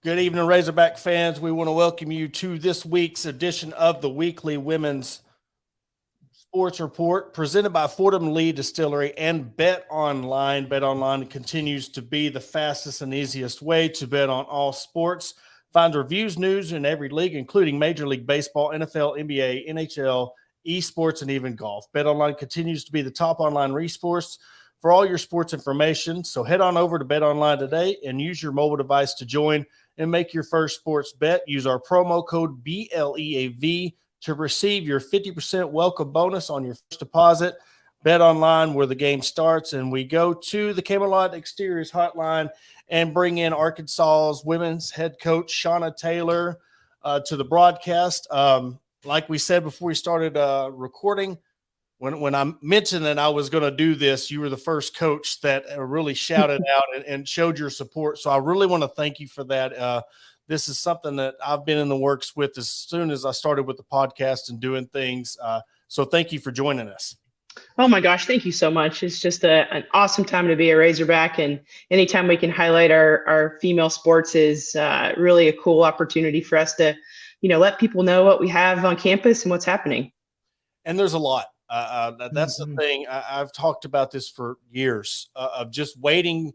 Good evening, Razorback fans. We want to welcome you to this week's edition of the Weekly Women's Sports Report presented by Fordham Distillery and Bet Online. Bet Online continues to be the fastest and easiest way to bet on all sports. Find reviews, news in every league, including Major League Baseball, NFL, NBA, NHL, esports, and even golf. Bet Online continues to be the top online resource for all your sports information. So head on over to Bet Online today and use your mobile device to join and make your first sports bet. Use our promo code BLEAV to receive your 50% welcome bonus on your first deposit. Bet Online, where the game starts, and we go to the Camelot Exteriors hotline and bring in Arkansas's women's head coach, Shauna Taylor, to the broadcast. Like we said before we started recording, when I mentioned that I was going to do this, you were the first coach that really shouted out and showed your support. So I really want to thank you for that. This is something that I've been in the works with as soon as I started with the podcast and doing things. So thank you for joining us. Oh my gosh, thank you so much. It's just an awesome time to be a Razorback, and anytime we can highlight our female sports is really a cool opportunity for us to, let people know what we have on campus and what's happening. And there's a lot. That's the thing. I've talked about this for years of just waiting.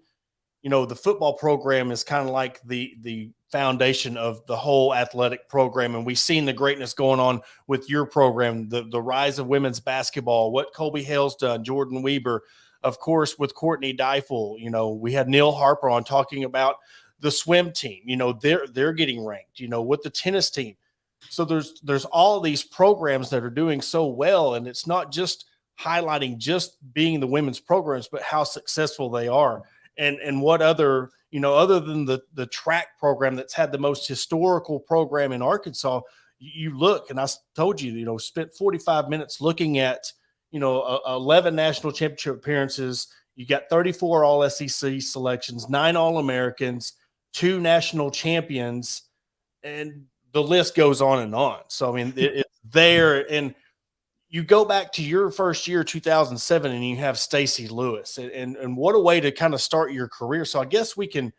The football program is kind of like the foundation of the whole athletic program. And we've seen the greatness going on with your program, the rise of women's basketball, what Colby Hale's done, Jordan Weber, of course, with Courtney Deifel. We had Neil Harper on talking about the swim team. They're getting ranked, with the tennis team. So there's all these programs that are doing so well, and it's not just highlighting just being the women's programs, but how successful they are. And what other, other than the track program that's had the most historical program in Arkansas, you look, and I told you, spent 45 minutes looking at, 11 national championship appearances. You got 34 all SEC selections, 9 All-Americans, 2 national champions, and the list goes on and on. So, I mean, it's there. And you go back to your first year, 2007, and you have Stacey Lewis. And what a way to kind of start your career. So I guess we can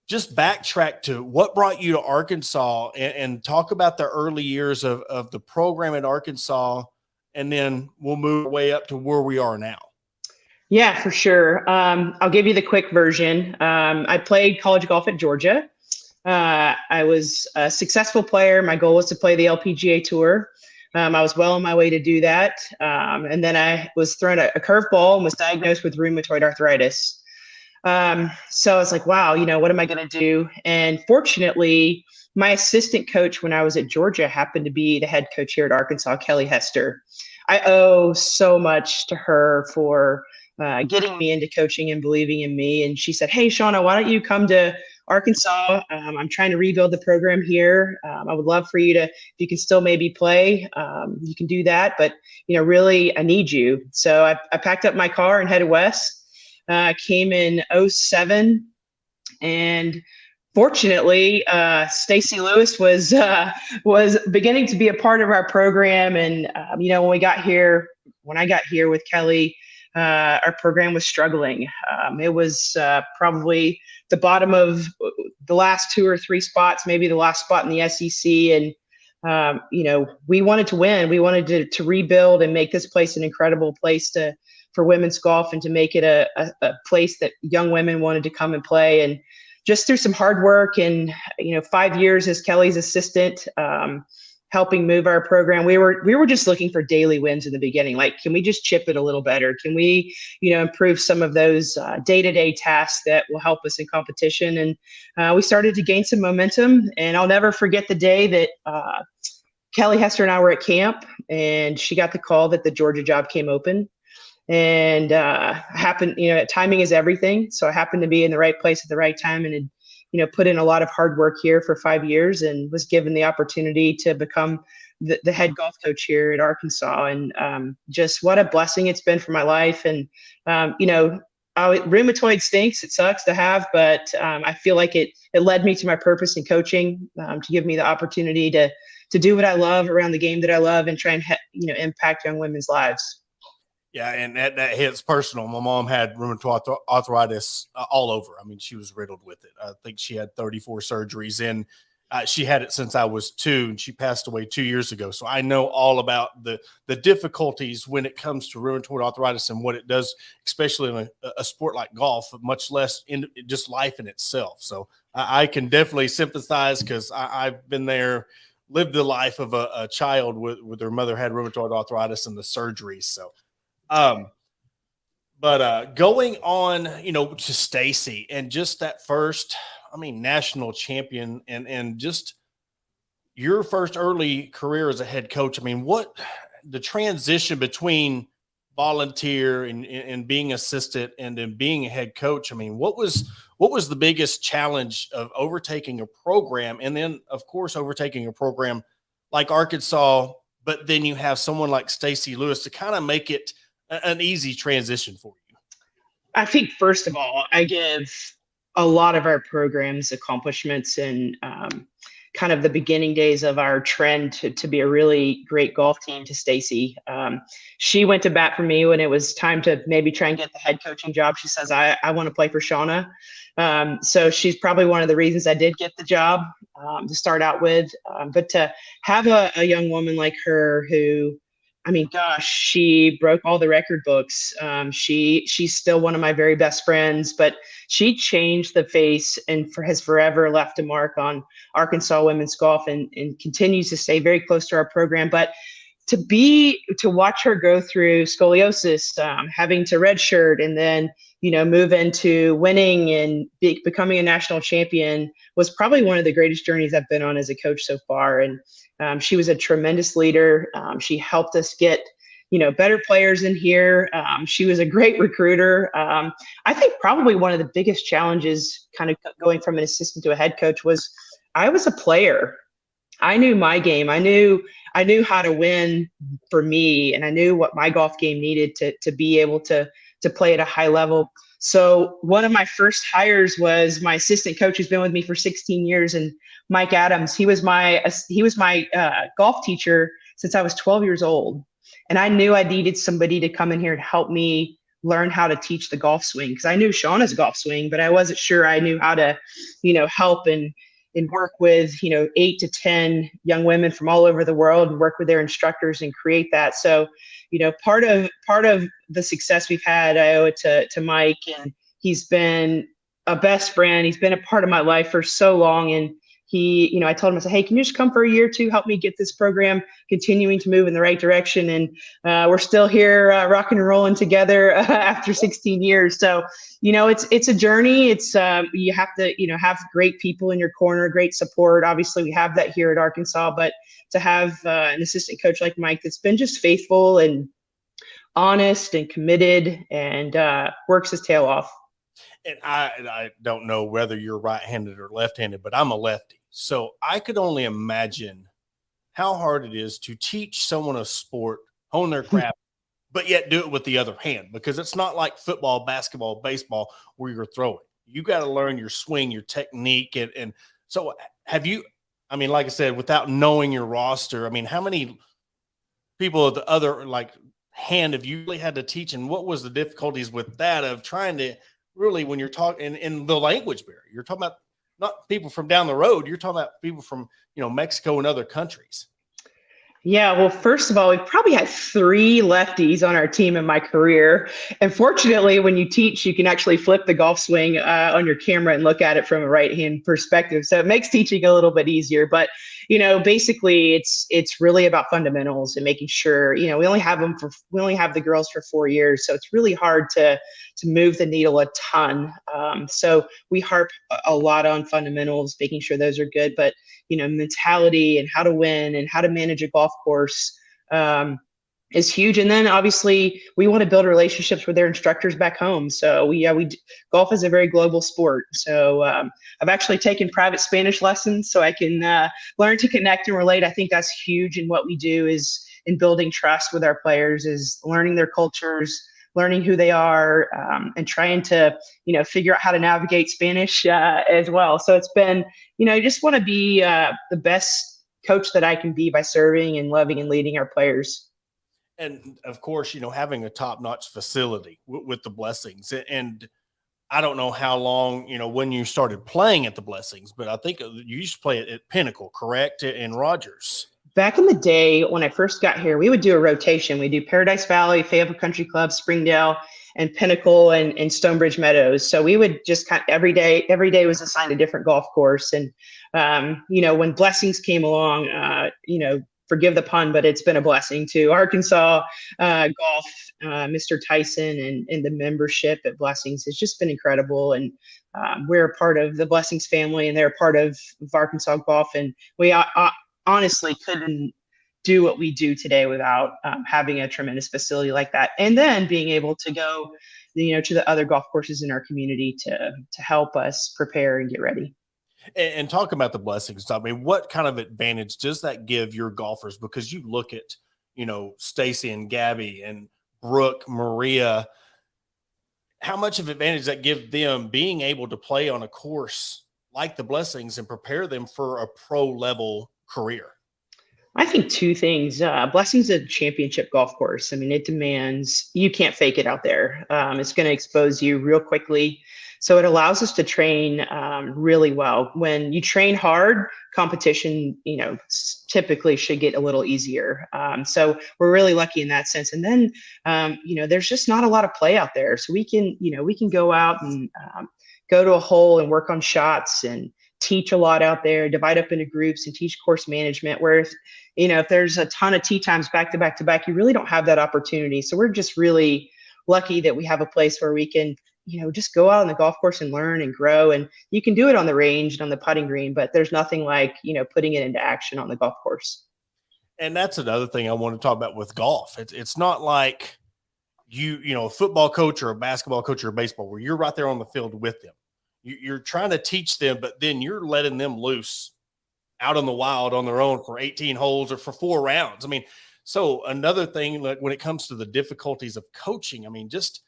just backtrack to what brought you to Arkansas and talk about the early years of the program at Arkansas, and then we'll move our way up to where we are now. Yeah, for sure. I'll give you the quick version. I played college golf at Georgia. I was a successful player. My goal was to play the LPGA Tour. I was well on my way to do that. And then I was thrown a curveball and was diagnosed with rheumatoid arthritis. So I was like, wow, what am I going to do? And fortunately, my assistant coach when I was at Georgia happened to be the head coach here at Arkansas, Kelly Hester. I owe so much to her for getting me into coaching and believing in me. And she said, hey, Shauna, why don't you come to Arkansas? I'm trying to rebuild the program here. I would love for you to, if you can still maybe play, you can do that. But, really, I need you. So I packed up my car and headed west, came in 2007. And fortunately, Stacey Lewis was beginning to be a part of our program. And, when I got here with Kelly, our program was struggling. It was probably the bottom of the last 2 or 3 spots, maybe the last spot in the SEC. And, we wanted to win. We wanted to rebuild and make this place an incredible place for women's golf, and to make it a place that young women wanted to come and play. And just through some hard work and, 5 years as Kelly's assistant, helping move our program, we were just looking for daily wins in the beginning. Like, can we just chip it a little better? Can we, improve some of those day-to-day tasks that will help us in competition? And we started to gain some momentum. And I'll never forget the day that Kelly Hester and I were at camp, and she got the call that the Georgia job came open. And happened, timing is everything. So I happened to be in the right place at the right time, and had, put in a lot of hard work here for 5 years, and was given the opportunity to become the head golf coach here at Arkansas. And just what a blessing it's been for my life. And, rheumatoid stinks. It sucks to have, but I feel like it led me to my purpose in coaching, to give me the opportunity to do what I love around the game that I love, and try and, impact young women's lives. Yeah, and that hits personal. My mom had rheumatoid arthritis all over. I mean, she was riddled with it. I think she had 34 surgeries, and she had it since I was 2, and she passed away 2 years ago. So I know all about the difficulties when it comes to rheumatoid arthritis and what it does, especially in a sport like golf, much less in just life in itself. So I can definitely sympathize because I've been there, lived the life of a child with their mother had rheumatoid arthritis and the surgeries. So um, but going on, to Stacy and just that first, I mean, national champion and just your first early career as a head coach. I mean, what the transition between volunteer and being assistant and then being a head coach. I mean, what was the biggest challenge of overtaking a program and then of course overtaking a program like Arkansas, but then you have someone like Stacy Lewis to kind of make it an easy transition for you? I think first of all, I give a lot of our programs accomplishments and kind of the beginning days of our trend to be a really great golf team to Stacy. She went to bat for me when it was time to maybe try and get the head coaching job. She says, I want to play for Shauna. So she's probably one of the reasons I did get the job to start out with. But to have a young woman like her who, I mean, gosh, she broke all the record books. She's still one of my very best friends, but she changed the face and has forever left a mark on Arkansas women's golf and continues to stay very close to our program. But to watch her go through scoliosis, having to redshirt, and then move into winning and becoming a national champion was probably one of the greatest journeys I've been on as a coach so far. And she was a tremendous leader. She helped us get better players in here. She was a great recruiter. I think probably one of the biggest challenges kind of going from an assistant to a head coach was I was a player. I knew my game. I knew how to win for me, and I knew what my golf game needed to be able to play at a high level. So one of my first hires was my assistant coach who's been with me for 16 years, and Mike Adams. He was my golf teacher since I was 12 years old, and I knew I needed somebody to come in here and help me learn how to teach the golf swing, because I knew Shauna's golf swing, but I wasn't sure I knew how to, help and work with 8 to 10 young women from all over the world and work with their instructors and create that. So part of the success we've had, I owe it to Mike, and he's been a best friend. He's been a part of my life for so long, and he, I told him, I said, hey, can you just come for a year or two, help me get this program continuing to move in the right direction? And we're still here rocking and rolling together after 16 years. So, it's a journey. It's you have to, have great people in your corner, great support. Obviously, we have that here at Arkansas, but to have an assistant coach like Mike that's been just faithful and honest and committed and works his tail off. And I don't know whether you're right-handed or left-handed, but I'm a lefty. So I could only imagine how hard it is to teach someone a sport, hone their craft, but yet do it with the other hand, because it's not like football, basketball, baseball where you're throwing. You got to learn your swing, your technique. And so have you, I mean, like I said, without knowing your roster, I mean, how many people at the other hand have you really had to teach? And what was the difficulties with that of trying to really, when you're talking in the language barrier, you're talking about not people from down the road, you're talking about people from, Mexico and other countries. Yeah, well, first of all, we've probably had 3 lefties on our team in my career. And fortunately, when you teach, you can actually flip the golf swing on your camera and look at it from a right-hand perspective. So it makes teaching a little bit easier. But, basically, it's really about fundamentals and making sure, we only have the girls for 4 years. So it's really hard to move the needle a ton. So we harp a lot on fundamentals, making sure those are good. But mentality and how to win and how to manage a golf course is huge. And then obviously we want to build relationships with their instructors back home. So golf is a very global sport. So I've actually taken private Spanish lessons so I can learn to connect and relate. I think that's huge in what we do, is in building trust with our players, is learning their cultures, learning who they are, and trying to, figure out how to navigate Spanish as well. So it's been, I just want to be the best coach that I can be by serving and loving and leading our players. And of course, having a top-notch facility with the Blessings. And I don't know how long, when you started playing at the Blessings, but I think you used to play at Pinnacle, correct? In Rogers. Back in the day when I first got here, we would do a rotation. We do Paradise Valley, Fayetteville Country Club, Springdale, and Pinnacle and Stonebridge Meadows. So we would just kind of every day was assigned a different golf course. And when Blessings came along, forgive the pun, but it's been a blessing to Arkansas golf. Mr. Tyson and the membership at Blessings has just been incredible. And we're a part of the Blessings family, and they're a part of Arkansas golf. And we honestly couldn't do what we do today without having a tremendous facility like that. And then being able to go, to the other golf courses in our community to help us prepare and get ready. And talk about the Blessings. I mean, what kind of advantage does that give your golfers? Because you look at, Stacy and Gabby and Brooke, Maria, how much of advantage that give them being able to play on a course like the Blessings and prepare them for a pro level career? I think two things. Blessings is a championship golf course. I mean, it demands, you can't fake it out there. It's going to expose you real quickly. So it allows us to train really well. When you train hard, competition, typically should get a little easier. So we're really lucky in that sense. And then, there's just not a lot of play out there. So we can go out and go to a hole and work on shots and teach a lot out there, divide up into groups and teach course management, where if there's a ton of tee times back to back to back, you really don't have that opportunity. So we're just really lucky that we have a place where we can, just go out on the golf course and learn and grow. And you can do it on the range and on the putting green, but there's nothing like, putting it into action on the golf course. And that's another thing I want to talk about with golf. It's not like a football coach or a basketball coach or a baseball where you're right there on the field with them. You're trying to teach them, but then you're letting them loose out on the wild on their own for 18 holes or for 4 rounds. I mean, so another thing, like when it comes to the difficulties of coaching, I mean, just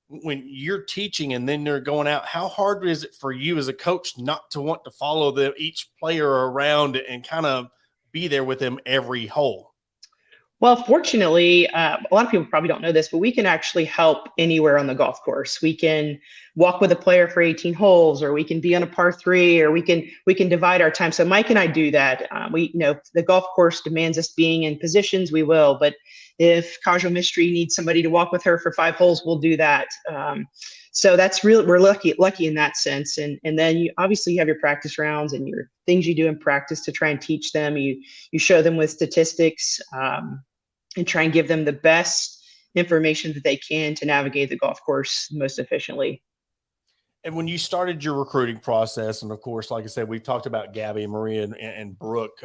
when you're teaching and then they're going out, how hard is it for you as a coach not to want to follow each player around and kind of be there with them every hole? Well, fortunately, a lot of people probably don't know this, but we can actually help anywhere on the golf course. We can walk with a player for 18 holes, or we can be on a par 3, or we can divide our time. So Mike and I do that. The golf course demands us being in positions, we will. But if Kajal Mistry needs somebody to walk with her for 5 holes, we'll do that. So that's real. We're lucky in that sense. And then you obviously have your practice rounds and your things you do in practice to try and teach them. You show them with statistics and try and give them the best information that they can to navigate the golf course most efficiently. And when you started your recruiting process, and of course, like I said, we've talked about Gabby and Maria and Brooke,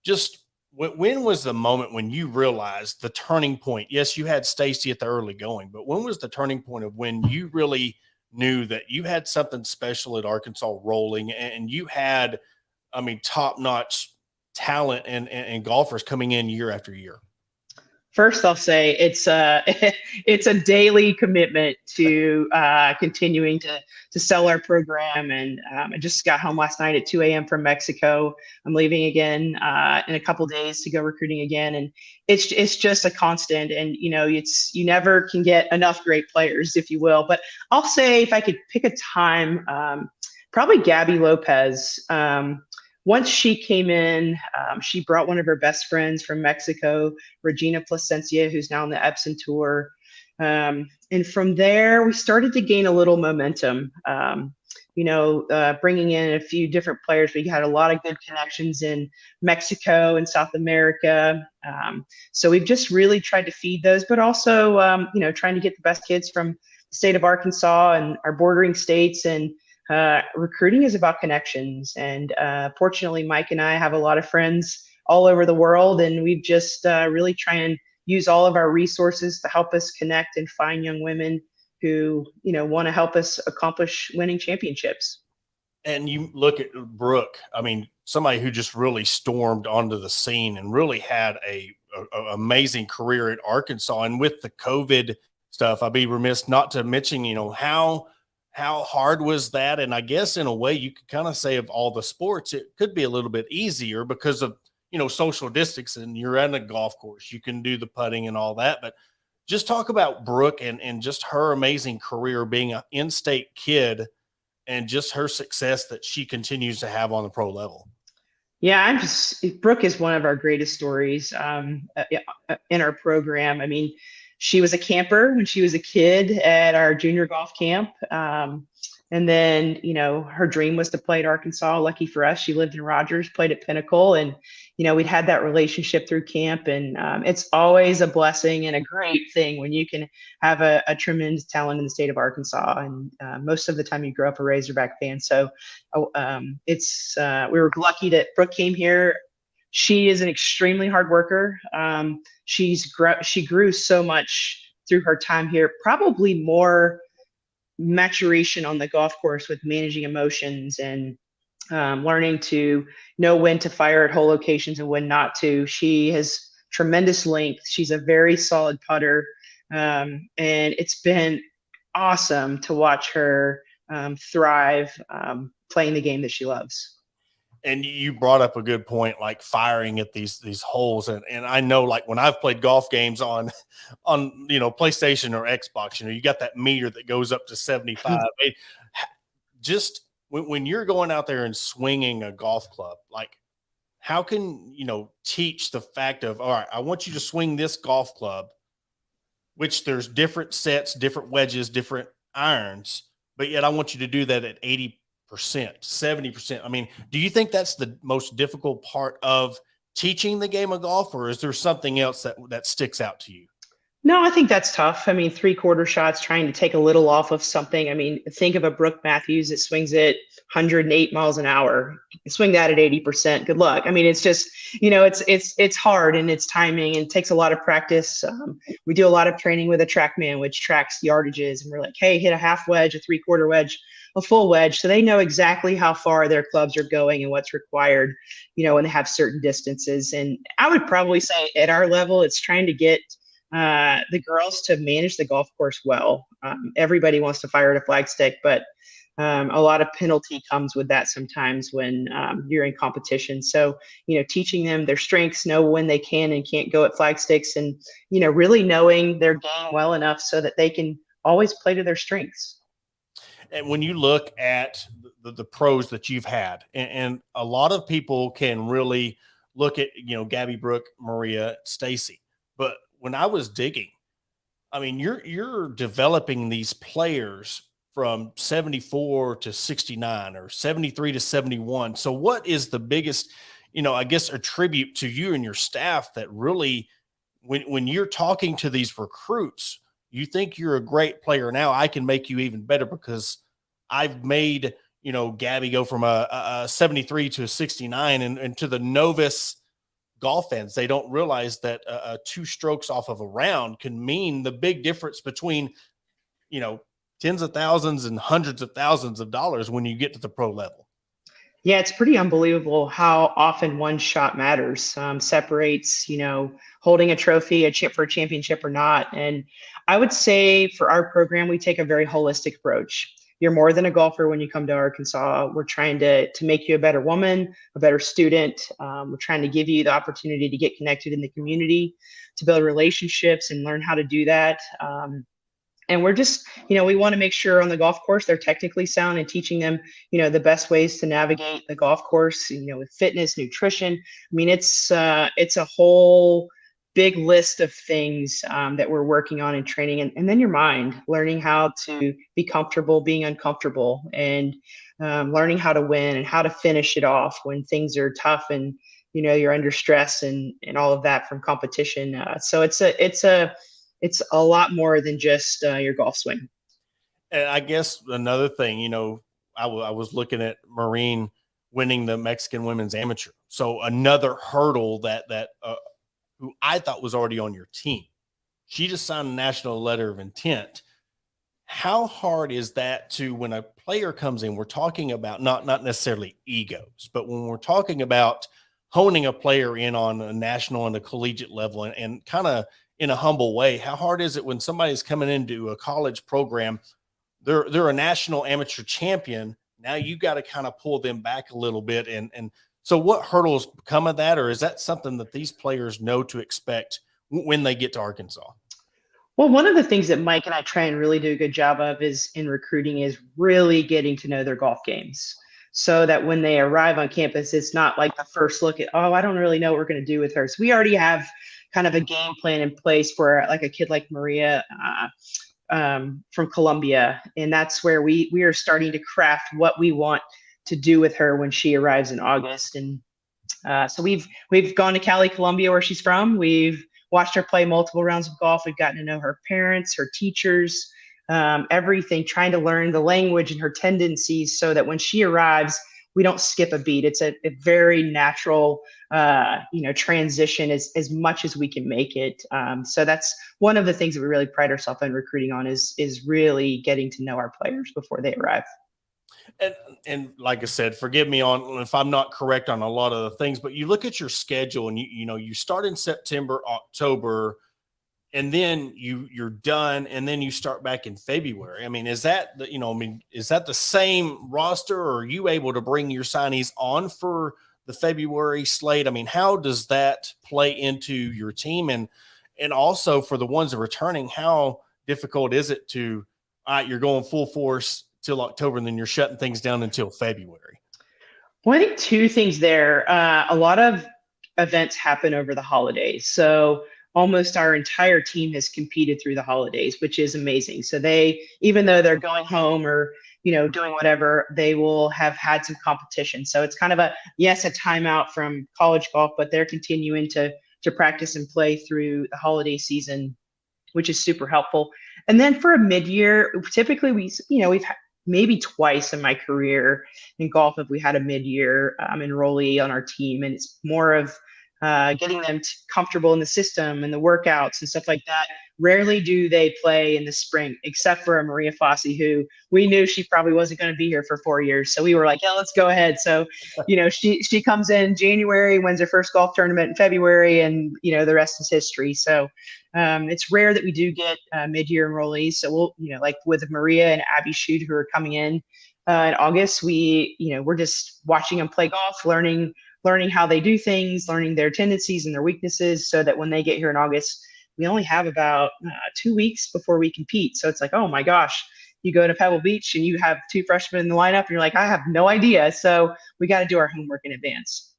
just when was the moment when you realized the turning point? Yes, you had Stacy at the early going, but when was the turning point of when you really knew that you had something special at Arkansas rolling and you had, top-notch talent and golfers coming in year after year? First, I'll say it's a daily commitment to continuing to sell our program. And I just got home last night at 2 a.m. from Mexico. I'm leaving again in a couple days to go recruiting again, and it's just a constant. And you never can get enough great players, if you will. But I'll say if I could pick a time, probably Gabby Lopez. Once she came in, she brought one of her best friends from Mexico, Regina Plasencia, who's now on the Epson Tour. And from there, we started to gain a little momentum, bringing in a few different players. We had a lot of good connections in Mexico and South America. So we've just really tried to feed those, but also, trying to get the best kids from the state of Arkansas and our bordering states. And recruiting is about connections, and fortunately Mike and I have a lot of friends all over the world, and we've just really try and use all of our resources to help us connect and find young women who want to help us accomplish winning championships. And you look at Brooke, somebody who just really stormed onto the scene and really had a amazing career at Arkansas. And with the COVID stuff, I'd be remiss not to mention how hard was that? And I guess in a way you could kind of say of all the sports, it could be a little bit easier because of, social distance and you're at a golf course, you can do the putting and all that. But just talk about Brooke and just her amazing career being an in-state kid and just her success that she continues to have on the pro level. Yeah, Brooke is one of our greatest stories in our program. I mean, she was a camper when she was a kid at our junior golf camp. And then, her dream was to play at Arkansas. Lucky for us, she lived in Rogers, played at Pinnacle. And, we'd had that relationship through camp. And it's always a blessing and a great thing when you can have a tremendous talent in the state of Arkansas. And most of the time you grow up a Razorback fan. So we were lucky that Brooke came here. She is an extremely hard worker. She grew so much through her time here, probably more maturation on the golf course with managing emotions and learning to know when to fire at hole locations and when not to. She has tremendous length. She's a very solid putter. And it's been awesome to watch her thrive playing the game that she loves. And you brought up a good point, like firing at these holes. And I know, like, when I've played golf games on PlayStation or Xbox, you got that meter that goes up to 75. Just when you're going out there and swinging a golf club, like, how can, teach the fact of, all right, I want you to swing this golf club, which there's different sets, different wedges, different irons, but yet I want you to do that at 80%, 70%. I mean, do you think that's the most difficult part of teaching the game of golf, or is there something else that sticks out to you? No, I think that's tough. I mean, 3/4 shots, trying to take a little off of something. I mean, think of a Brooke Matthews that swings it 108 miles an hour. Swing that at 80%. Good luck. I mean, it's just, it's hard and it's timing and it takes a lot of practice. We do a lot of training with a TrackMan, which tracks yardages, and we're like, hey, hit a half wedge, a 3/4 wedge, a full wedge. So they know exactly how far their clubs are going and what's required, when they have certain distances. And I would probably say at our level, it's trying to get the girls to manage the golf course well. Everybody wants to fire at a flagstick, but a lot of penalty comes with that sometimes when you're in competition. So, teaching them their strengths, know when they can and can't go at flagsticks, and, really knowing their game well enough so that they can always play to their strengths. And when you look at the pros that you've had, and a lot of people can really look at, Gabby, Brooke, Maria, Stacy, but when I was digging, I mean, you're developing these players from 74 to 69 or 73 to 71. So what is the biggest, I guess, attribute to you and your staff that really, when you're talking to these recruits, you think you're a great player now, I can make you even better because I've made, Gabby go from a 73 to a 69 and to the novice golf fans, they don't realize that 2 strokes off of a round can mean the big difference between, tens of thousands and hundreds of thousands of dollars when you get to the pro level. Yeah, it's pretty unbelievable how often one shot matters, separates, holding a trophy, a chip for a championship or not. And I would say for our program, we take a very holistic approach. You're more than a golfer when you come to Arkansas. We're trying to make you a better woman, a better student. We're trying to give you the opportunity to get connected in the community, to build relationships and learn how to do that. And we're just, we want to make sure on the golf course they're technically sound and teaching them, the best ways to navigate the golf course, with fitness, nutrition. I mean, it's a whole big list of things that we're working on in training, and then your mind, learning how to be comfortable being uncomfortable, and learning how to win and how to finish it off when things are tough and you're under stress and all of that from competition. So it's a lot more than just your golf swing. And I guess another thing, I was looking at Maureen winning the Mexican women's amateur, so another hurdle that who I thought was already on your team. She just signed a national letter of intent. How hard is that to, when a player comes in, we're talking about not necessarily egos, but when we're talking about honing a player in on a national and a collegiate level and kind of in a humble way, how hard is it when somebody's coming into a college program, they're a national amateur champion. Now you got to kind of pull them back a little bit and So what hurdles come of that, or is that something that these players know to expect when they get to Arkansas? Well, one of the things that Mike and I try and really do a good job of is in recruiting is really getting to know their golf games so that when they arrive on campus, it's not like the first look at, oh, I don't really know what we're going to do with her. So we already have kind of a game plan in place for like a kid like Maria from Columbia. And that's where we are starting to craft what we want to do with her when she arrives in August. And so we've gone to Cali, Columbia, where she's from. We've watched her play multiple rounds of golf. We've gotten to know her parents, her teachers, everything, trying to learn the language and her tendencies so that when she arrives, we don't skip a beat. It's a very natural, transition as much as we can make it. So that's one of the things that we really pride ourselves in recruiting on is really getting to know our players before they arrive. And like I said, forgive me on if I'm not correct on a lot of the things, but you look at your schedule and you start in September, October, and then you're done, and then you start back in February. I mean, is that is that the same roster, or are you able to bring your signees on for the February slate? I mean, how does that play into your team, and also for the ones that are returning, how difficult is it to, all right, you're going full force till October, and then you're shutting things down until February? Well, I think two things there. A lot of events happen over the holidays. So almost our entire team has competed through the holidays, which is amazing. So they, even though they're going home or, doing whatever, they will have had some competition. So it's kind of a timeout from college golf, but they're continuing to practice and play through the holiday season, which is super helpful. And then for a mid-year, typically we've maybe twice in my career in golf have we had a mid-year enrollee on our team, and it's more of getting them comfortable in the system and the workouts and stuff like that. Rarely do they play in the spring, except for a Maria Fossey, who we knew she probably wasn't going to be here for 4 years. So we were like, yeah, let's go ahead. So, she comes in January, wins her first golf tournament in February, and, the rest is history. So it's rare that we do get mid-year enrollees. So we'll, like with Maria and Abby Shute, who are coming in August, we're just watching them play golf, learning how they do things, learning their tendencies and their weaknesses, so that when they get here in August, we only have about 2 weeks before we compete. So it's like, oh my gosh, you go to Pebble Beach and you have two freshmen in the lineup and you're like, I have no idea. So we got to do our homework in advance.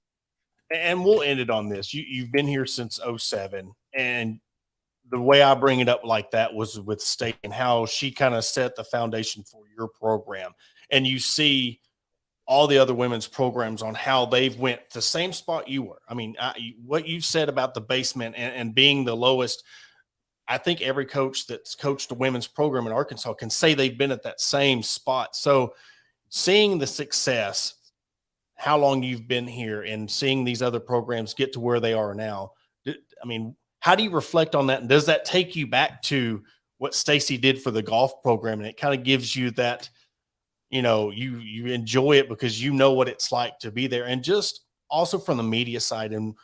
And we'll end it on this. You've been here since '07, and the way I bring it up like that was with State and how she kind of set the foundation for your program. And you see all the other women's programs on how they've went the same spot you were. I mean, what you said about the basement and being the lowest, I think every coach that's coached a women's program in Arkansas can say they've been at that same spot. So seeing the success, how long you've been here, and seeing these other programs get to where they are now, I mean, how do you reflect on that? And does that take you back to what Stacy did for the golf program? And it kind of gives you that, you enjoy it because you know what it's like to be there. And just also from the media side, and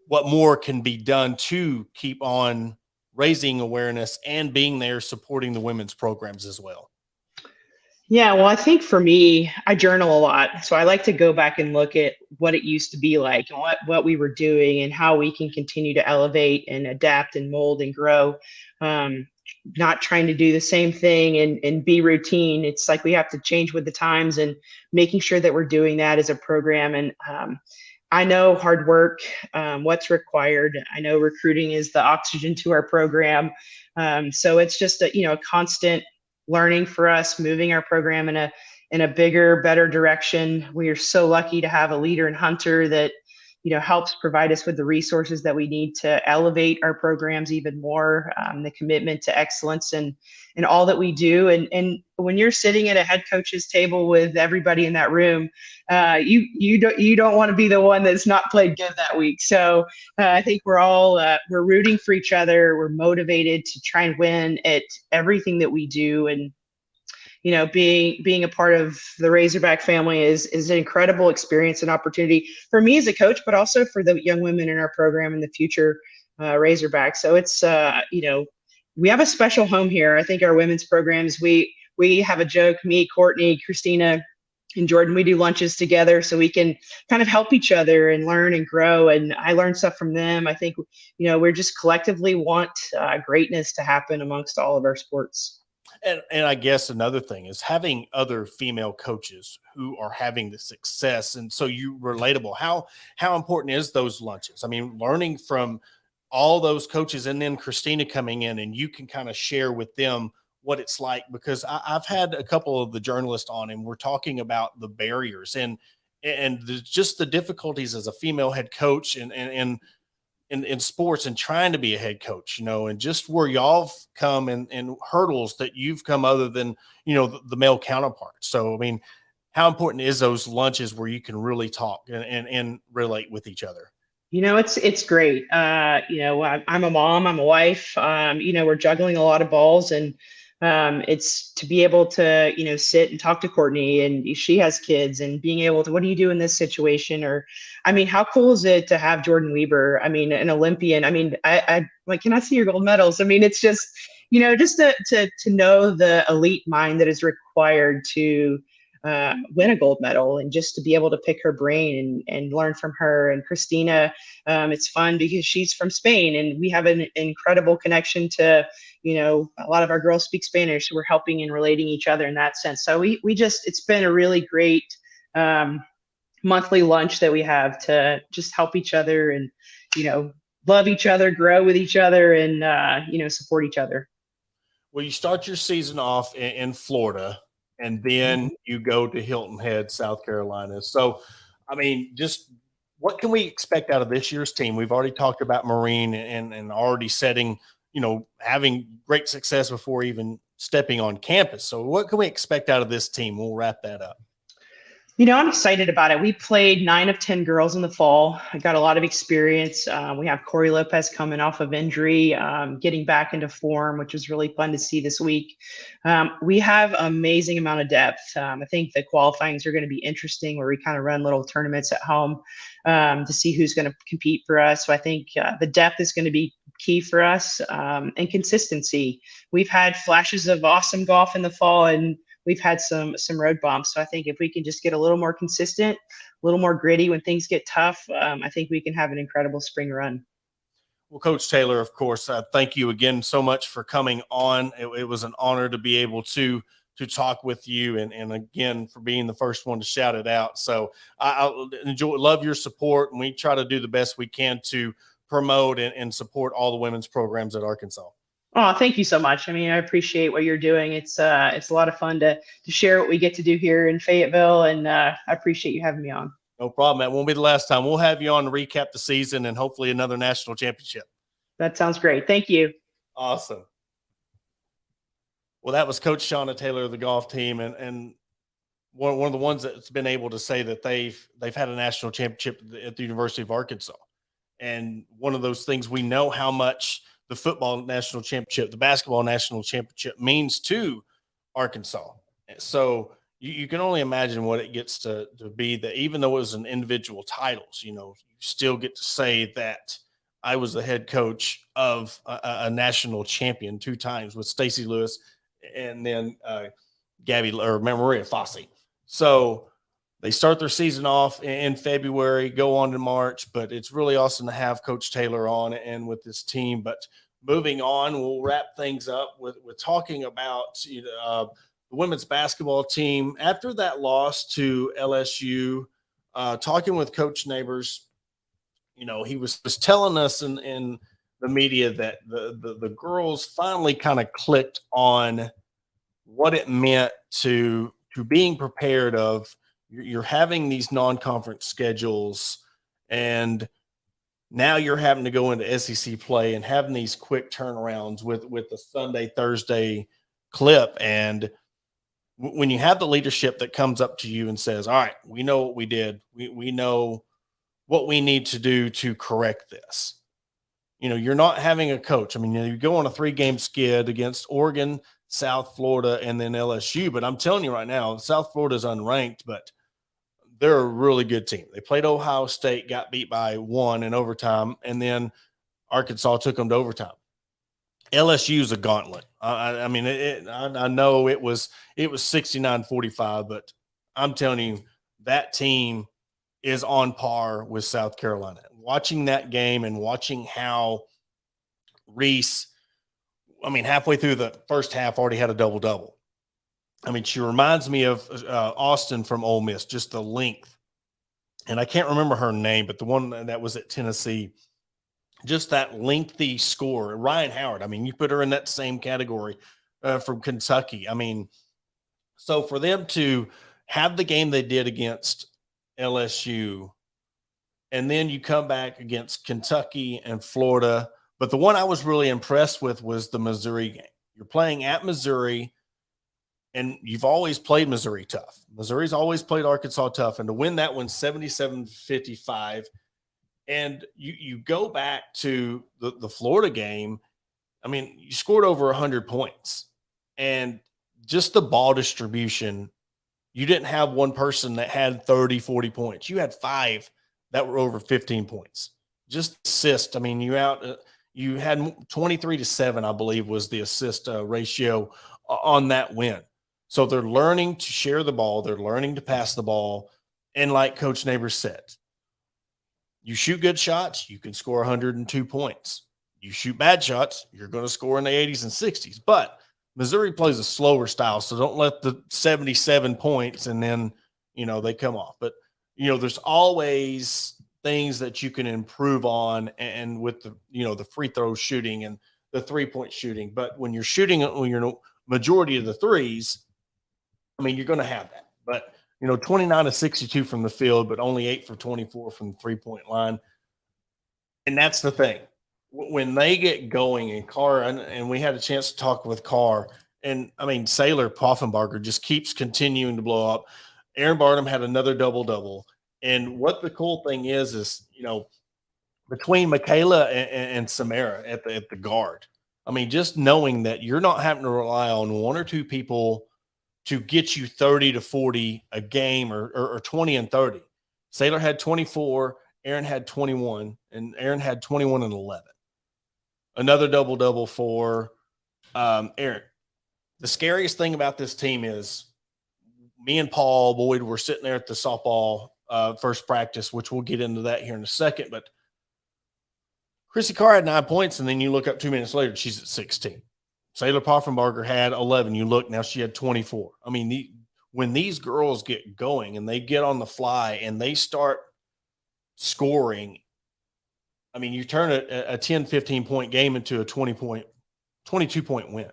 what more can be done to keep on raising awareness and being there supporting the women's programs as well. Yeah, well, I think for me, I journal a lot. So I like to go back and look at what it used to be like and what we were doing and how we can continue to elevate and adapt and mold and grow. Not trying to do the same thing and be routine. It's like we have to change with the times and making sure that we're doing that as a program. And I know hard work, what's required. I know recruiting is the oxygen to our program. So it's just a constant learning for us, moving our program in a bigger, better direction. We are so lucky to have a leader in Hunter that helps provide us with the resources that we need to elevate our programs even more. The commitment to excellence and all that we do. And when you're sitting at a head coach's table with everybody in that room, you don't want to be the one that's not played good that week. So I think we're all we're rooting for each other. We're motivated to try and win at everything that we do. And being a part of the Razorback family is an incredible experience and opportunity for me as a coach, but also for the young women in our program and the future Razorback. So it's we have a special home here. I think our women's programs, we have a joke, me, Courtney, Christina, and Jordan, we do lunches together so we can kind of help each other and learn and grow. And I learn stuff from them. I think, we're just collectively want greatness to happen amongst all of our sports. And I guess another thing is having other female coaches who are having the success, and so you relatable. How important is those lunches? I mean, learning from all those coaches, and then Christina coming in, and you can kind of share with them what it's like. Because I've had a couple of the journalists on, and we're talking about the barriers and just the difficulties as a female head coach, and in sports, and trying to be a head coach, and just where y'all come, and hurdles that you've come other than, the male counterparts. So, I mean, how important is those lunches where you can really talk and relate with each other? It's great. I'm a mom, I'm a wife. We're juggling a lot of balls, and it's to be able to, sit and talk to Courtney, and she has kids, and being able to, what do you do in this situation? Or, I mean, how cool is it to have Jordan Weber? I mean, an Olympian. I mean, I like, can I see your gold medals? I mean, it's just, just to know the elite mind that is required to win a gold medal, and just to be able to pick her brain and learn from her. And Christina, it's fun because she's from Spain, and we have an incredible connection to, a lot of our girls speak Spanish, so we're helping and relating each other in that sense. So we just, it's been a really great monthly lunch that we have to just help each other and, love each other, grow with each other, and, support each other. Well, you start your season off in Florida, and then you go to Hilton Head, South Carolina. So, I mean, just what can we expect out of this year's team? We've already talked about Marine and already setting, having great success before even stepping on campus. So what can we expect out of this team? We'll wrap that up. I'm excited about it. We played 9 of 10 girls in the fall. I got a lot of experience. We have Corey Lopez coming off of injury, getting back into form, which was really fun to see this week. We have an amazing amount of depth. I think the qualifyings are going to be interesting, where we kind of run little tournaments at home to see who's going to compete for us. So I think the depth is going to be key for us, and consistency. We've had flashes of awesome golf in the fall, and we've had some road bumps. So I think if we can just get a little more consistent, a little more gritty when things get tough, I think we can have an incredible spring run. Well, Coach Taylor, of course, thank you again so much for coming on. It was an honor to be able to talk with you, and again, for being the first one to shout it out. So I love your support, and we try to do the best we can to promote and support all the women's programs at Arkansas. Oh, thank you so much. I mean, I appreciate what you're doing. It's a lot of fun to share what we get to do here in Fayetteville, and I appreciate you having me on. No problem. That won't be the last time. We'll have you on to recap the season and hopefully another national championship. That sounds great. Thank you. Awesome. Well, that was Coach Shauna Taylor of the golf team, and one of the ones that's been able to say that they've had a national championship at the University of Arkansas. And one of those things, we know how much the football national championship, the basketball national championship means to Arkansas. So you can only imagine what it gets to be, that even though it was an individual titles, you still get to say that I was the head coach of a national champion 2 times with Stacey Lewis and then Maria Fossey. So they start their season off in February, go on to March, but it's really awesome to have Coach Taylor on and with this team. But moving on, we'll wrap things up with talking about the women's basketball team. After that loss to LSU, talking with Coach Neighbors, he was telling us in the media that the girls finally kind of clicked on what it meant to being prepared of. You're having these non-conference schedules, and now you're having to go into SEC play and having these quick turnarounds with the Sunday, Thursday clip. And when you have the leadership that comes up to you and says, all right, we know what we did. We know what we need to do to correct this. You're not having a coach. I mean, you go on a 3-game skid against Oregon, South Florida, and then LSU. But I'm telling you right now, South Florida is unranked, but they're a really good team. They played Ohio State, got beat by 1 in overtime, and then Arkansas took them to overtime. LSU is a gauntlet. I mean, I know it was 69-45, but I'm telling you, that team is on par with South Carolina. Watching that game and watching how Reese, I mean, halfway through the first half, already had a double-double. I mean, she reminds me of Austin from Ole Miss, just the length. And I can't remember her name, but the one that was at Tennessee, just that lengthy score. Ryan Howard, I mean, you put her in that same category from Kentucky. I mean, so for them to have the game they did against LSU, and then you come back against Kentucky and Florida. But the one I was really impressed with was the Missouri game. You're playing at Missouri, and you've always played Missouri tough. Missouri's always played Arkansas tough. And to win that one 77-55, and you go back to the Florida game, I mean, you scored over 100 points. And just the ball distribution, you didn't have one person that had 30, 40 points. You had 5 that were over 15 points. Just assist. I mean, you had 23-7, I believe, was the assist ratio on that win. So they're learning to share the ball. They're learning to pass the ball. And like Coach Neighbors said, you shoot good shots, you can score 102 points. You shoot bad shots, you're going to score in the 80s and 60s. But Missouri plays a slower style, so don't let the 77 points and then, they come off. But, there's always things that you can improve on, and with the free throw shooting and the 3-point shooting. But when you're shooting, when you're majority of the threes, I mean, you're going to have that. But, 29-62 from the field, but only 8 for 24 from the 3-point line. And that's the thing. When they get going, and Carr, and we had a chance to talk with Carr, and I mean, Sailor Poffenbarger just keeps continuing to blow up. Aaron Barnum had another double-double. And what the cool thing is, between Michaela and Samara at the guard, I mean, just knowing that you're not having to rely on one or two people to get you 30 to 40 a game, or 20 and 30. Sailor had 24, Aaron had 21, and Aaron had 21 and 11. Another double-double for Aaron. The scariest thing about this team is me and Paul Boyd were sitting there at the softball first practice, which we'll get into that here in a second. But Chrissy Carr had 9 points, and then you look up 2 minutes later, she's at 16. Sailor Poffenbarger had 11. You look, now she had 24. I mean, when these girls get going and they get on the fly and they start scoring, I mean, you turn a 10, 15-point game into a 22-point win.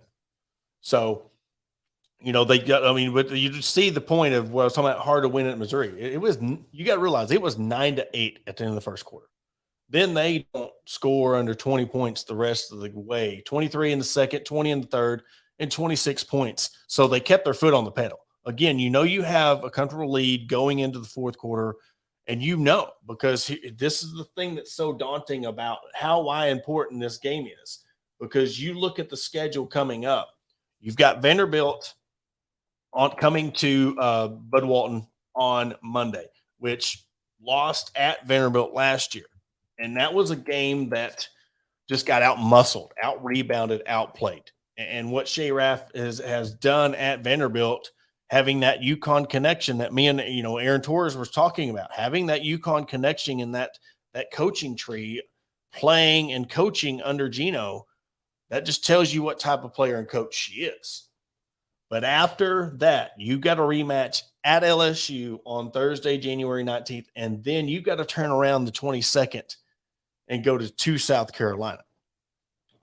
So, but you just see the point of what I was talking about, hard to win at Missouri. It was, you got to realize, it was 9-8 at the end of the first quarter. Then they don't score under 20 points the rest of the way. 23 in the second, 20 in the third, and 26 points. So they kept their foot on the pedal. Again, you have a comfortable lead going into the fourth quarter, and because this is the thing that's so daunting about why important this game is, because you look at the schedule coming up. You've got Vanderbilt coming to Bud Walton on Monday, which lost at Vanderbilt last year. And that was a game that just got out-muscled, out-rebounded, outplayed. And what Shea Raff has done at Vanderbilt, having that UConn connection that me and Aaron Torres was talking about, having that UConn connection in that coaching tree, playing and coaching under Gino, that just tells you what type of player and coach she is. But after that, you got a rematch at LSU on Thursday, January 19th, and then you got to turn around the 22nd and go to South Carolina.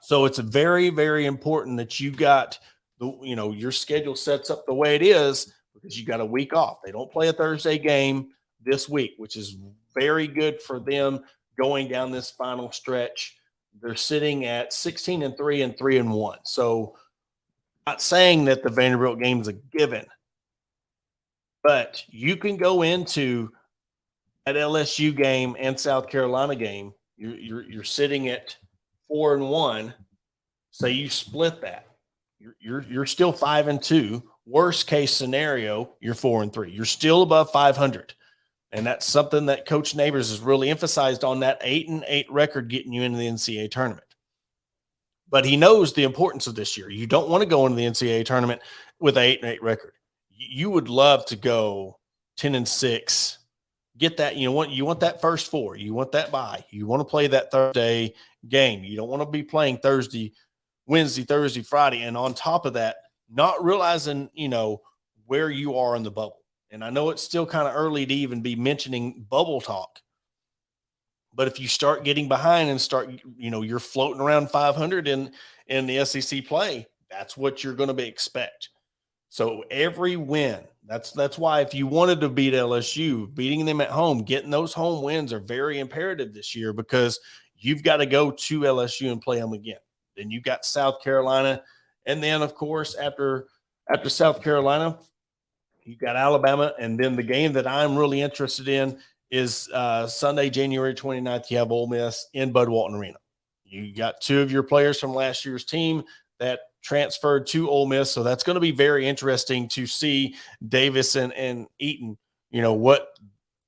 So it's very, very important that you got your schedule sets up the way it is, because you got a week off. They don't play a Thursday game this week, which is very good for them going down this final stretch. They're sitting at 16-3 and 3-1. So not saying that the Vanderbilt game is a given, but you can go into that LSU game and South Carolina game. You're sitting at 4-1. Say you split that, you're still 5-2. Worst case scenario, you're 4-3. You're still above 500, and that's something that Coach Neighbors has really emphasized on, that 8-8 record getting you into the NCAA tournament. But he knows the importance of this year. You don't want to go into the NCAA tournament with an 8-8 record. You would love to go 10-6. Get that, you want that first four. You want that bye. You want to play that Thursday game. You don't want to be playing Thursday, Wednesday, Thursday, Friday. And on top of that, not realizing, where you are in the bubble. And I know it's still kind of early to even be mentioning bubble talk. But if you start getting behind and start, you're floating around 500 in the SEC play, that's what you're going to expect. So every win, that's why if you wanted to beat LSU, beating them at home, getting those home wins are very imperative this year because you've got to go to LSU and play them again. Then you've got South Carolina. And then, of course, after South Carolina, you've got Alabama. And then the game that I'm really interested in is Sunday, January 29th. You have Ole Miss in Bud Walton Arena. You got two of your players from last year's team that transferred to Ole Miss. So that's going to be very interesting to see Davis and Eaton, what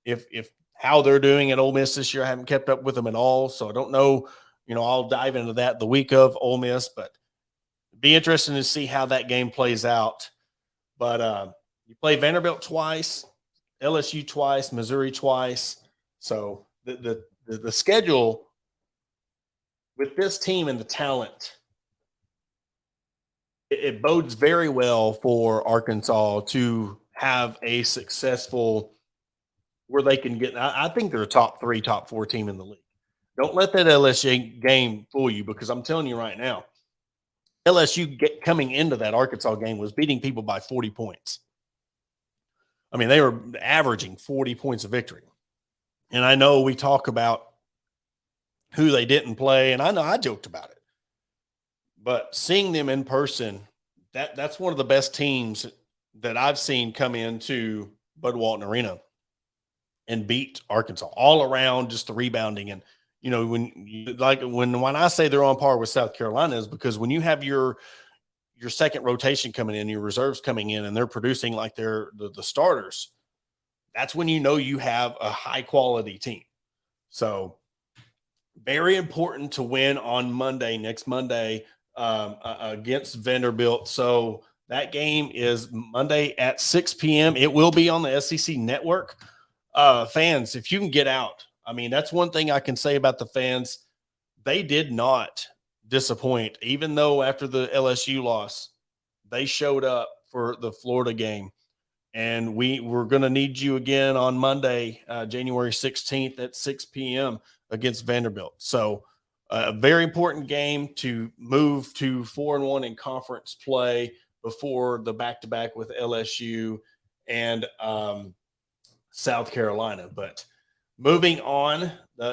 if how they're doing at Ole Miss this year. I haven't kept up with them at all. So I don't know, I'll dive into that the week of Ole Miss, but it'd be interesting to see how that game plays out. But you play Vanderbilt twice, LSU twice, Missouri twice. So the schedule with this team and the talent, it bodes very well for Arkansas to have a successful where they can get. I think they're a top 3, top 4 team in the league. Don't let that LSU game fool you because I'm telling you right now, LSU coming into that Arkansas game was beating people by 40 points. I mean, they were averaging 40 points of victory. And I know we talk about who they didn't play, and I know I joked about it. But seeing them in person, that's one of the best teams that I've seen come into Bud Walton Arena and beat Arkansas all around, just the rebounding. And, when I say they're on par with South Carolina is because when you have your second rotation coming in, your reserves coming in, and they're producing like they're the starters, that's when you have a high quality team. So very important to win on next Monday, against Vanderbilt. So that game is Monday at 6 p.m. It will be on the SEC network. Fans, if you can get out, I mean, that's one thing I can say about the fans. They did not disappoint, even though after the LSU loss, they showed up for the Florida game. And we're going to need you again on Monday, January 16th at 6 p.m. against Vanderbilt. So a very important game to move to 4-1 in conference play before the back-to-back with LSU and South Carolina. But moving on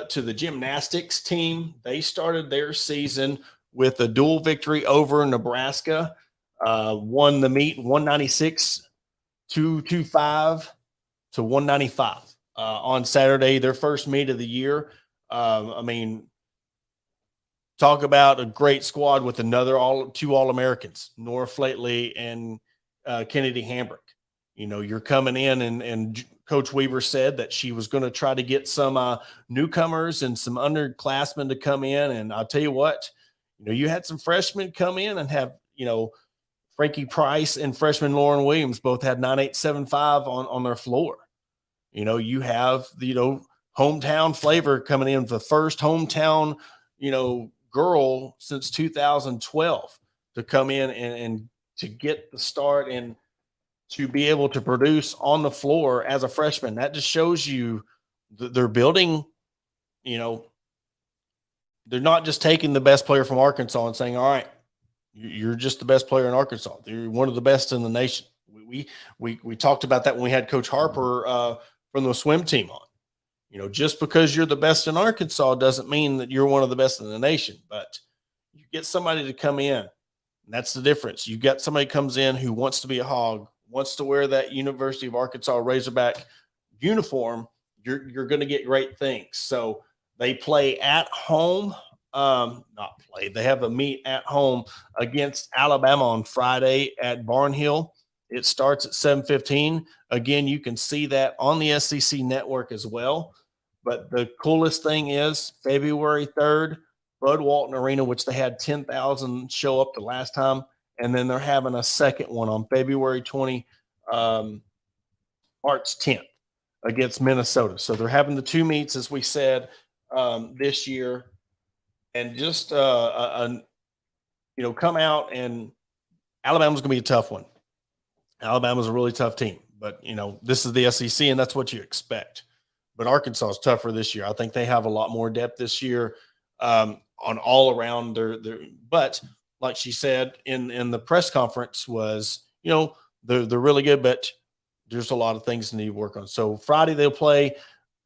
to the gymnastics team, they started their season with a dual victory over Nebraska, won the meet 196-225 to 195 on Saturday, their first meet of the year. Talk about a great squad with two All-Americans, Nora Flatley and Kennedy Hambrick. You're coming in and Coach Weaver said that she was going to try to get some newcomers and some underclassmen to come in. And I'll tell you what, you had some freshmen come in and have, Frankie Price and freshman Lauren Williams both had 9.875 on their floor. You have hometown flavor coming in, the first hometown, girl since 2012 to come in and to get the start and to be able to produce on the floor as a freshman. That just shows you that they're building, they're not just taking the best player from Arkansas and saying, all right, you're just the best player in Arkansas. You're one of the best in the nation. We talked about that when we had Coach Harper from the swim team on. Just because you're the best in Arkansas doesn't mean that you're one of the best in the nation, but you get somebody to come in, and that's the difference. You got somebody comes in who wants to be a Hog, wants to wear that University of Arkansas Razorback uniform, you're going to get great things. So they play at home, they have a meet at home against Alabama on Friday at Barnhill. It starts at 7:15. Again, you can see that on the SEC network as well. But the coolest thing is February 3rd, Bud Walton Arena, which they had 10,000 show up the last time. And then they're having a second one on February 20, March 10th against Minnesota. So they're having the 2 meets, as we said, this year, and just come out, and Alabama's going to be a tough one. Alabama's a really tough team, but this is the SEC, and that's what you expect. But Arkansas is tougher this year. I think they have a lot more depth this year on all around their. But like she said in the press conference, was they're really good, but there's a lot of things they need to work on. So Friday they'll play.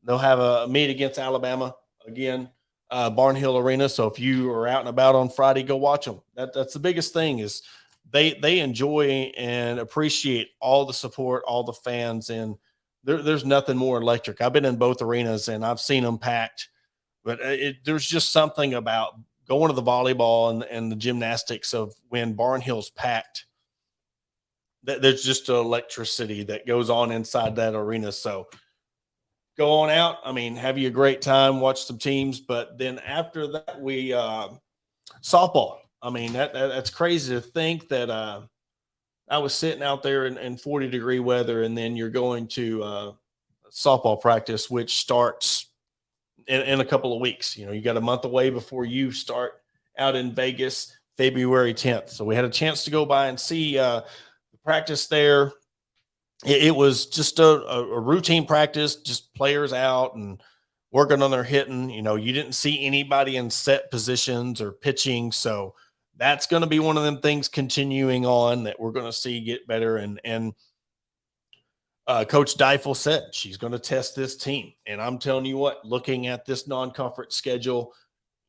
They'll have a meet against Alabama again, Barnhill Arena. So if you are out and about on Friday, go watch them. That's the biggest thing is they enjoy and appreciate all the support, all the fans, and there's nothing more electric. I've been in both arenas and I've seen them packed, but there's just something about going to the volleyball and the gymnastics of when Barnhill's packed. There's just an electricity that goes on inside that arena. So go on out. I mean, have you a great time, watch some teams, but then after that, we softball. I mean, that's crazy to think that I was sitting out there in 40-degree weather, and then you're going to softball practice, which starts in a couple of weeks. You got a month away before you start out in Vegas, February 10th. So we had a chance to go by and see the practice there. It was just a routine practice, just players out and working on their hitting. You didn't see anybody in set positions or pitching. So that's going to be one of them things continuing on that we're going to see get better. And Coach Deifel said she's going to test this team. And I'm telling you what, looking at this non-conference schedule,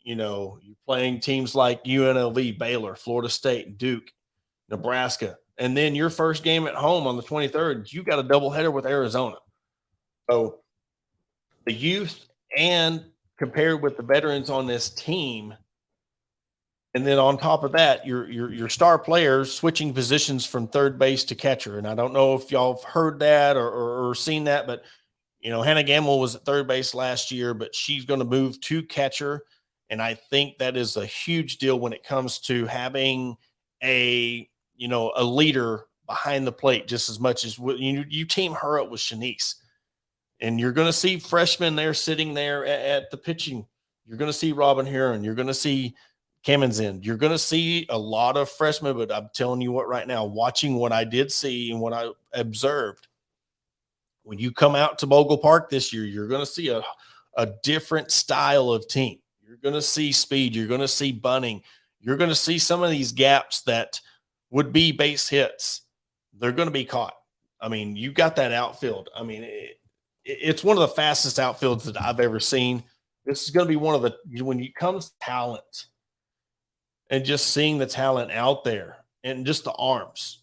you're playing teams like UNLV, Baylor, Florida State, Duke, Nebraska. And then your first game at home on the 23rd, you got a doubleheader with Arizona. So the youth and compared with the veterans on this team, and then on top of that, your star players switching positions from third base to catcher. And I don't know if y'all have heard that or seen that, but Hannah Gamble was at third base last year, but she's going to move to catcher. And I think that is a huge deal when it comes to having a leader behind the plate just as much as you team her up with Shanice. And you're going to see freshmen there sitting there at the pitching. You're going to see Robin Heron. You're going to see Kamenzind. You're going to see a lot of freshmen, but I'm telling you what right now, watching what I did see and what I observed, when you come out to Bogle Park this year, you're going to see a different style of team. You're going to see speed. You're going to see bunting. You're going to see some of these gaps that would be base hits. They're going to be caught. I mean, you got that outfield. I mean, it's one of the fastest outfields that I've ever seen. This is going to be one of the, when it comes to talent and just seeing the talent out there and just the arms.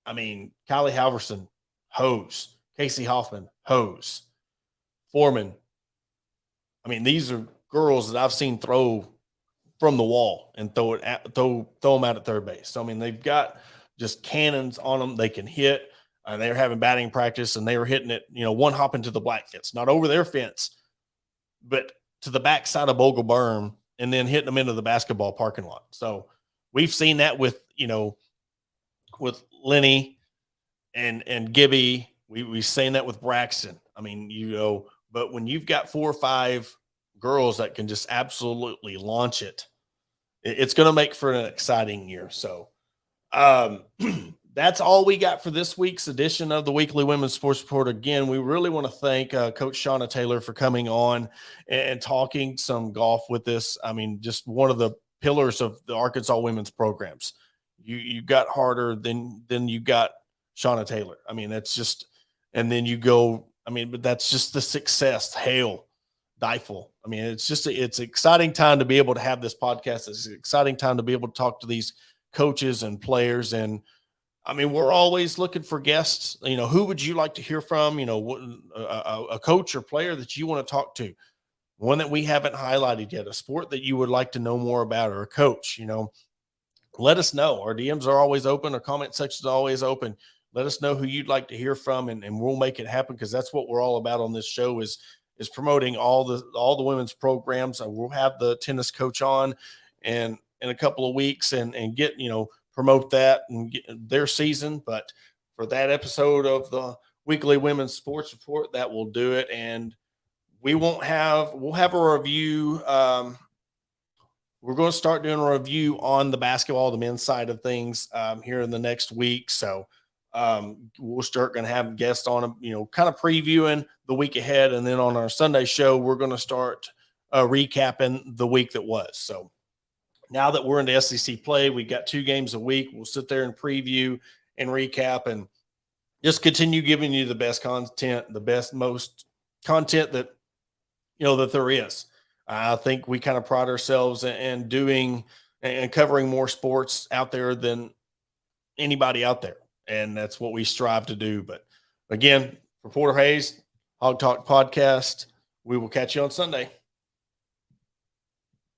I mean, Kylie Halverson, hose. Casey Hoffman, hose. Foreman. I mean, these are girls that I've seen throw from the wall and throw them out at third base. So, I mean, they've got just cannons on them. They can hit. They were having batting practice, and they were hitting it, one hop into the black fence, not over their fence, but to the backside of Bogle Berm, and then hitting them into the basketball parking lot. So we've seen that with Lenny and Gibby. We've seen that with Braxton. I mean, but when you've got 4 or 5 girls that can just absolutely launch it, it's going to make for an exciting year. So that's all we got for this week's edition of the Weekly Women's Sports Report. Again, we really want to thank Coach Shauna Taylor for coming on and talking some golf with us. I mean, just one of the pillars of the Arkansas women's programs. You got harder than you got Shauna Taylor. I mean, that's just, and then you go, I mean, but that's just the success. Hale, Deifel. I mean, it's an exciting time to be able to have this podcast. It's an exciting time to be able to talk to these coaches and players. And I mean, we're always looking for guests. Who would you like to hear from? A coach or player that you want to talk to, one that we haven't highlighted yet, a sport that you would like to know more about, or a coach. Let us know. Our DMs are always open. Our comment section is always open. Let us know who you'd like to hear from, and we'll make it happen, because that's what we're all about on this show is promoting all the women's programs. We'll have the tennis coach on in a couple of weeks and get, promote that and get their season. But for that episode of the weekly women's sports report, that will do it. And we'll have a review. We're going to start doing a review on the basketball, the men's side of things here in the next week. So we'll start going to have guests on, kind of previewing the week ahead. And then on our Sunday show, we're going to start recapping the week that was. So now that we're into SEC play, we've got 2 games a week. We'll sit there and preview and recap and just continue giving you the best content, most content that, that there is. I think we kind of pride ourselves in doing and covering more sports out there than anybody out there. And that's what we strive to do. But again, for Porter Hayes, Hog Talk Podcast, we will catch you on Sunday.